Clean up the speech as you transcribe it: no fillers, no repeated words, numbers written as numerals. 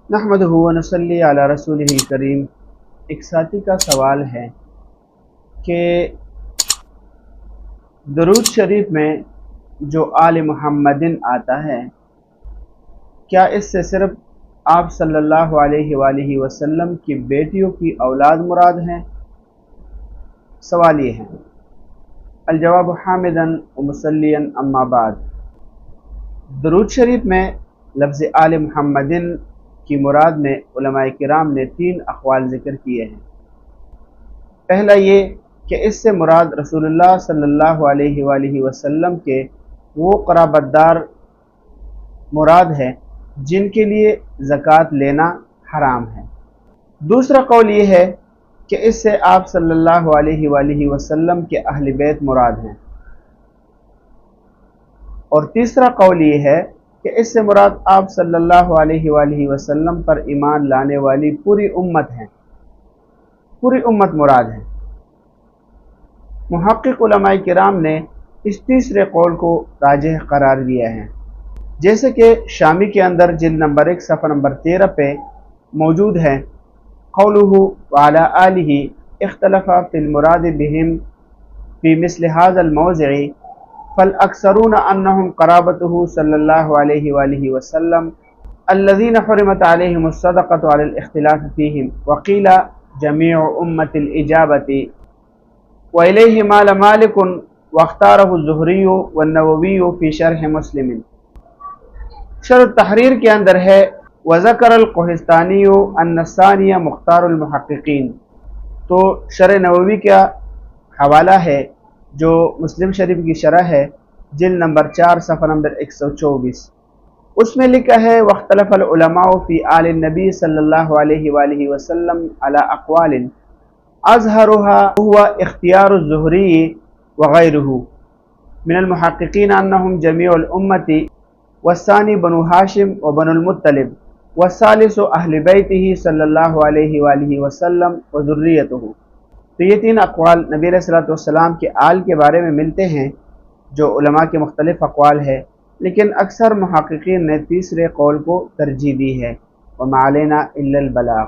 नहमदुहु व नसल्ली अला रसूलिहिल करीम। एक साथी का सवाल है कि दरूद शरीफ में जो आल मुहम्मदिन आता है, क्या इससे सिर्फ आप सल्लल्लाहु अलैहि वसल्लम की बेटियों की औलाद मुराद हैं? सवाल ये है। अलजवाब हामिदन व मुसल्लियन अम्मा बाद। दरूद शरीफ में लफ्ज़ आल मुहम्मदिन की मुराद में उलमाए किराम ने 3 अक़वाल ज़िक्र किए हैं। पहला ये कि इससे मुराद रसूलुल्लाह सल्लल्लाहु अलैहि वसल्लम के वो क़राबतदार मुराद है जिनके लिए ज़कात लेना हराम है। दूसरा कौल ये है कि इससे आप सल्लल्लाहु अलैहि वसल्लम के अहल बैत मुराद हैं। और तीसरा कौल ये है कि इससे मुराद आप सल्लल्लाहु अलैहि वसल्लम पर ईमान लाने वाली पूरी उम्मत है, पूरी उम्मत मुराद है। मुहक्किक उलमाए किराम ने इस तीसरे कौल को राजिह करार दिया है, जैसे कि शामी के अंदर जिल्द नंबर 1 सफ़ा नंबर 13 पे मौजूद है। कौलुहु व अला आलिहि इख्तलफ़ा फ़िल मुराद बिहिम फ़ी मिस्ल हाज़ल मौज़िअ फल अक्सरून अन्नहुम क़राबतुहु सल्लल्लाहु अलैहि वसल्लम अल्लज़ीना हुरिमत अलैहिमुस सदक़तु अलल इख्तिलाफ़ फ़ीहिम वक़ील जमीउ उम्मतिल इजाबती व इलैहि माल मालिकुन वख्तारहु ज़ुहरिय्यु वन्नवविय्यु फ़ी शरह मुस्लिम। शरह तहरीर के अंदर है वज़करल कोहिस्तानिय्यु अन्नसानिया मुख्तारुल मुहक्किकीन। तो शरह नववी का हवाला है जो मुस्लिम शरीफ की शरह है, जिल्द नंबर 4 सफ़ा नंबर 124। उसमें लिखा है वख्तलफ़ल उलमाउ फ़ी आलिन नबी सल्लल्लाहु अलैहि वसल्लम अला अक़वालिन अज़हरुहा हुवा इख्तियारुज़ ज़ुहरी व गैरुहु मिनल मुहक्किकीन अन्नहुम जमीउल उम्मती वस्सानी बनु हाशिम व बनुल मुत्तलिब वस्सालिसु अहले बैतिही सल्लल्लाहु अलैहि वसल्लम व ज़ुर्रिय्यतुहु। तो ये 3 अक़वाल नबी अलैहिस्सलातु वस्सलाम के आल के बारे में मिलते हैं, जो उलमा के मुख्तलिफ़ अक़वाल है, लेकिन अक्सर मुहक्किकीन ने तीसरे कौल को तरजीह दी है। व मा अलैना इल्लल बलाग़।